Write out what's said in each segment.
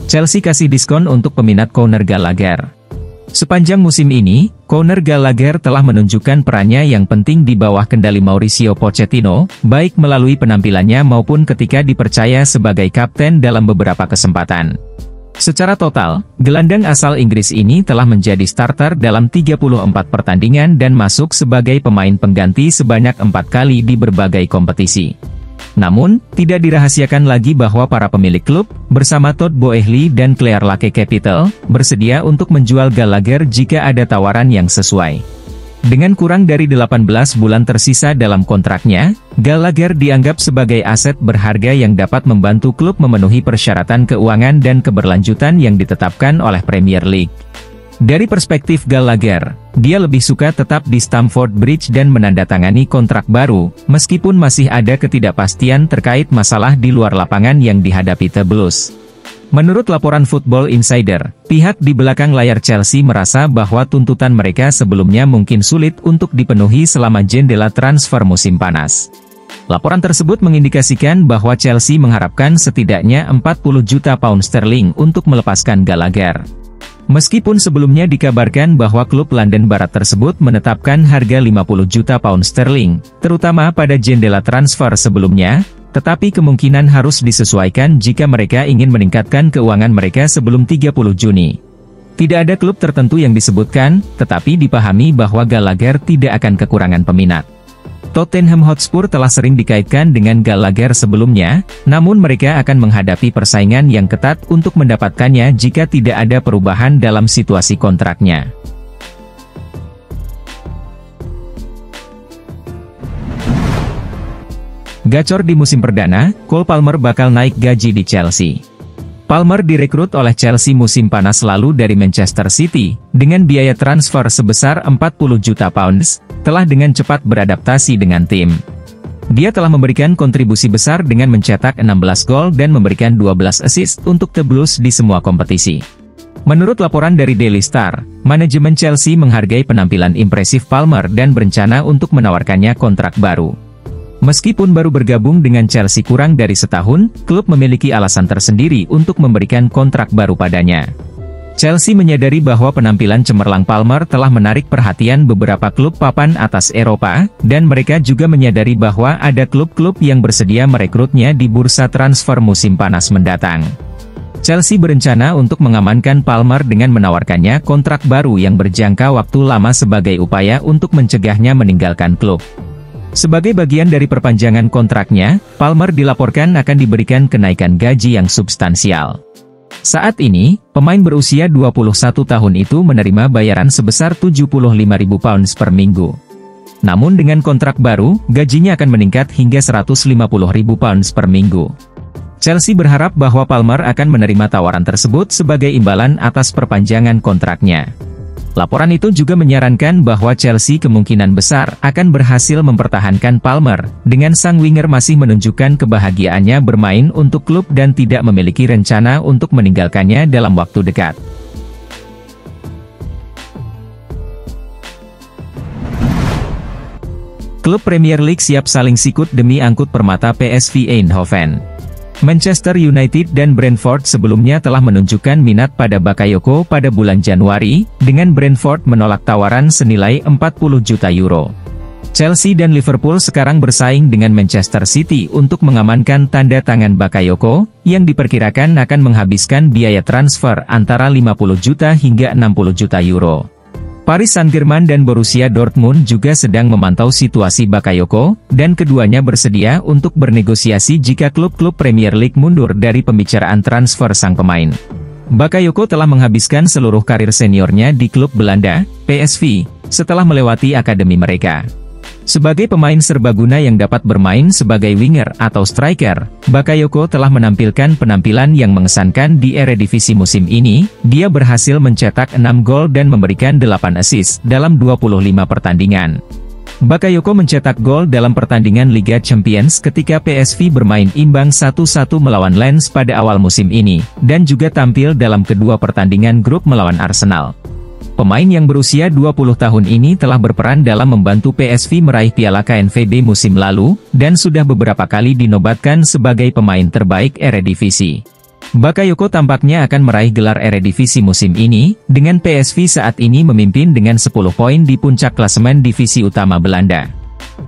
Chelsea kasih diskon untuk peminat Conor Gallagher. Sepanjang musim ini, Conor Gallagher telah menunjukkan perannya yang penting di bawah kendali Mauricio Pochettino, baik melalui penampilannya maupun ketika dipercaya sebagai kapten dalam beberapa kesempatan. Secara total, gelandang asal Inggris ini telah menjadi starter dalam 34 pertandingan dan masuk sebagai pemain pengganti sebanyak 4 kali di berbagai kompetisi. Namun, tidak dirahasiakan lagi bahwa para pemilik klub, bersama Todd Boehly dan Clear Lake Capital, bersedia untuk menjual Gallagher jika ada tawaran yang sesuai. Dengan kurang dari 18 bulan tersisa dalam kontraknya, Gallagher dianggap sebagai aset berharga yang dapat membantu klub memenuhi persyaratan keuangan dan keberlanjutan yang ditetapkan oleh Premier League. Dari perspektif Gallagher, dia lebih suka tetap di Stamford Bridge dan menandatangani kontrak baru, meskipun masih ada ketidakpastian terkait masalah di luar lapangan yang dihadapi The Blues. Menurut laporan Football Insider, pihak di belakang layar Chelsea merasa bahwa tuntutan mereka sebelumnya mungkin sulit untuk dipenuhi selama jendela transfer musim panas. Laporan tersebut mengindikasikan bahwa Chelsea mengharapkan setidaknya 40 juta pound sterling untuk melepaskan Gallagher. Meskipun sebelumnya dikabarkan bahwa klub London Barat tersebut menetapkan harga 50 juta pound sterling, terutama pada jendela transfer sebelumnya, tetapi kemungkinan harus disesuaikan jika mereka ingin meningkatkan keuangan mereka sebelum 30 Juni. Tidak ada klub tertentu yang disebutkan, tetapi dipahami bahwa Gallagher tidak akan kekurangan peminat. Tottenham Hotspur telah sering dikaitkan dengan Gallagher sebelumnya, namun mereka akan menghadapi persaingan yang ketat untuk mendapatkannya jika tidak ada perubahan dalam situasi kontraknya. Gacor di musim perdana, Cole Palmer bakal naik gaji di Chelsea. Palmer direkrut oleh Chelsea musim panas lalu dari Manchester City, dengan biaya transfer sebesar 40 juta pounds, telah dengan cepat beradaptasi dengan tim. Dia telah memberikan kontribusi besar dengan mencetak 16 gol dan memberikan 12 assist untuk The Blues di semua kompetisi. Menurut laporan dari Daily Star, manajemen Chelsea menghargai penampilan impresif Palmer dan berencana untuk menawarkannya kontrak baru. Meskipun baru bergabung dengan Chelsea kurang dari setahun, klub memiliki alasan tersendiri untuk memberikan kontrak baru padanya. Chelsea menyadari bahwa penampilan cemerlang Palmer telah menarik perhatian beberapa klub papan atas Eropa, dan mereka juga menyadari bahwa ada klub-klub yang bersedia merekrutnya di bursa transfer musim panas mendatang. Chelsea berencana untuk mengamankan Palmer dengan menawarkannya kontrak baru yang berjangka waktu lama sebagai upaya untuk mencegahnya meninggalkan klub. Sebagai bagian dari perpanjangan kontraknya, Palmer dilaporkan akan diberikan kenaikan gaji yang substansial. Saat ini, pemain berusia 21 tahun itu menerima bayaran sebesar 75.000 pounds per minggu. Namun dengan kontrak baru, gajinya akan meningkat hingga 150.000 pounds per minggu. Chelsea berharap bahwa Palmer akan menerima tawaran tersebut sebagai imbalan atas perpanjangan kontraknya. Laporan itu juga menyarankan bahwa Chelsea kemungkinan besar akan berhasil mempertahankan Palmer, dengan sang winger masih menunjukkan kebahagiaannya bermain untuk klub dan tidak memiliki rencana untuk meninggalkannya dalam waktu dekat. Klub Premier League siap saling sikut demi angkut permata PSV Eindhoven. Manchester United dan Brentford sebelumnya telah menunjukkan minat pada Bakayoko pada bulan Januari, dengan Brentford menolak tawaran senilai 40 juta euro. Chelsea dan Liverpool sekarang bersaing dengan Manchester City untuk mengamankan tanda tangan Bakayoko, yang diperkirakan akan menghabiskan biaya transfer antara 50 juta hingga 60 juta euro. Paris Saint-Germain dan Borussia Dortmund juga sedang memantau situasi Bakayoko, dan keduanya bersedia untuk bernegosiasi jika klub-klub Premier League mundur dari pembicaraan transfer sang pemain. Bakayoko telah menghabiskan seluruh karir seniornya di klub Belanda, PSV, setelah melewati akademi mereka. Sebagai pemain serbaguna yang dapat bermain sebagai winger atau striker, Bakayoko telah menampilkan penampilan yang mengesankan di Eredivisie musim ini. Dia berhasil mencetak 6 gol dan memberikan 8 assist dalam 25 pertandingan. Bakayoko mencetak gol dalam pertandingan Liga Champions ketika PSV bermain imbang 1-1 melawan Lens pada awal musim ini, dan juga tampil dalam kedua pertandingan grup melawan Arsenal. Pemain yang berusia 20 tahun ini telah berperan dalam membantu PSV meraih Piala KNVB musim lalu, dan sudah beberapa kali dinobatkan sebagai pemain terbaik Eredivisie. Bakayoko tampaknya akan meraih gelar Eredivisie musim ini, dengan PSV saat ini memimpin dengan 10 poin di puncak klasemen divisi utama Belanda.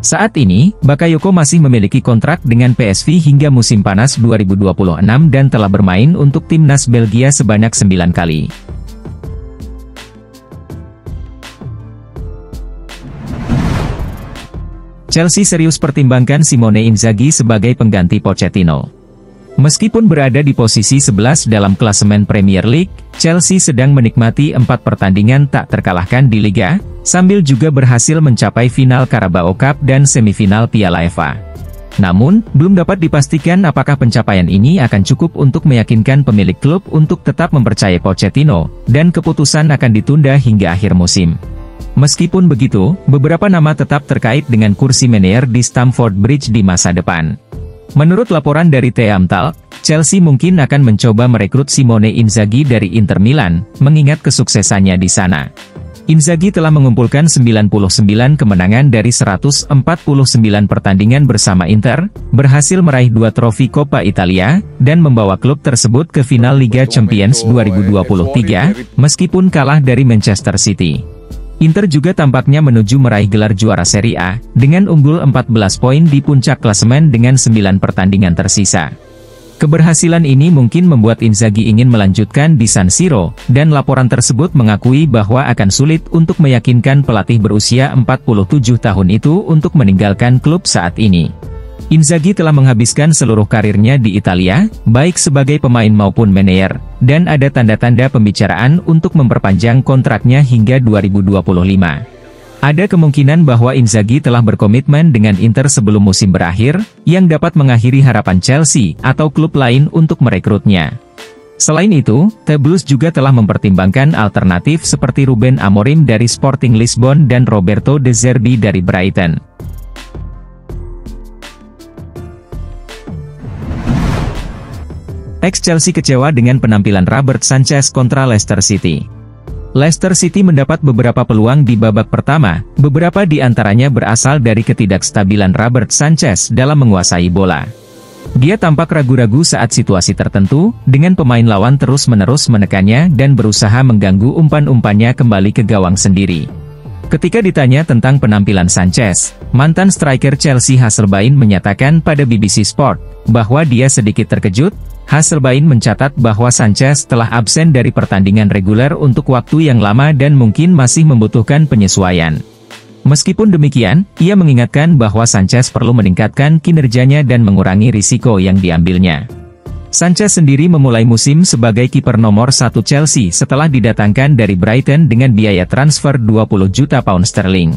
Saat ini, Bakayoko masih memiliki kontrak dengan PSV hingga musim panas 2026 dan telah bermain untuk timnas Belgia sebanyak 9 kali. Chelsea serius pertimbangkan Simone Inzaghi sebagai pengganti Pochettino. Meskipun berada di posisi 11 dalam klasemen Premier League, Chelsea sedang menikmati 4 pertandingan tak terkalahkan di Liga, sambil juga berhasil mencapai final Carabao Cup dan semifinal Piala FA. Namun, belum dapat dipastikan apakah pencapaian ini akan cukup untuk meyakinkan pemilik klub untuk tetap mempercayai Pochettino, dan keputusan akan ditunda hingga akhir musim. Meskipun begitu, beberapa nama tetap terkait dengan kursi manajer di Stamford Bridge di masa depan. Menurut laporan dari Teamtalk, Chelsea mungkin akan mencoba merekrut Simone Inzaghi dari Inter Milan, mengingat kesuksesannya di sana. Inzaghi telah mengumpulkan 99 kemenangan dari 149 pertandingan bersama Inter, berhasil meraih 2 trofi Coppa Italia, dan membawa klub tersebut ke final Liga Champions 2023, meskipun kalah dari Manchester City. Inter juga tampaknya menuju meraih gelar juara Serie A, dengan unggul 14 poin di puncak klasemen dengan 9 pertandingan tersisa. Keberhasilan ini mungkin membuat Inzaghi ingin melanjutkan di San Siro, dan laporan tersebut mengakui bahwa akan sulit untuk meyakinkan pelatih berusia 47 tahun itu untuk meninggalkan klub saat ini. Inzaghi telah menghabiskan seluruh karirnya di Italia, baik sebagai pemain maupun manajer, dan ada tanda-tanda pembicaraan untuk memperpanjang kontraknya hingga 2025. Ada kemungkinan bahwa Inzaghi telah berkomitmen dengan Inter sebelum musim berakhir, yang dapat mengakhiri harapan Chelsea atau klub lain untuk merekrutnya. Selain itu, The Blues juga telah mempertimbangkan alternatif seperti Ruben Amorim dari Sporting Lisbon dan Roberto De Zerbi dari Brighton. Ex-Chelsea kecewa dengan penampilan Robert Sanchez kontra Leicester City. Leicester City mendapat beberapa peluang di babak pertama, beberapa di antaranya berasal dari ketidakstabilan Robert Sanchez dalam menguasai bola. Dia tampak ragu-ragu saat situasi tertentu, dengan pemain lawan terus-menerus menekannya dan berusaha mengganggu umpan-umpannya kembali ke gawang sendiri. Ketika ditanya tentang penampilan Sanchez, mantan striker Chelsea Hasselbaink menyatakan pada BBC Sport, bahwa dia sedikit terkejut. Hasselbaink mencatat bahwa Sanchez telah absen dari pertandingan reguler untuk waktu yang lama dan mungkin masih membutuhkan penyesuaian. Meskipun demikian, ia mengingatkan bahwa Sanchez perlu meningkatkan kinerjanya dan mengurangi risiko yang diambilnya. Sanchez sendiri memulai musim sebagai kiper nomor 1 Chelsea setelah didatangkan dari Brighton dengan biaya transfer 20 juta pound sterling.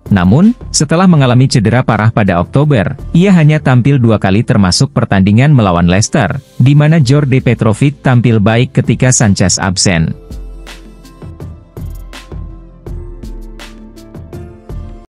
Namun, setelah mengalami cedera parah pada Oktober, ia hanya tampil 2 kali termasuk pertandingan melawan Leicester, di mana Jorge Petrovic tampil baik ketika Sanchez absen.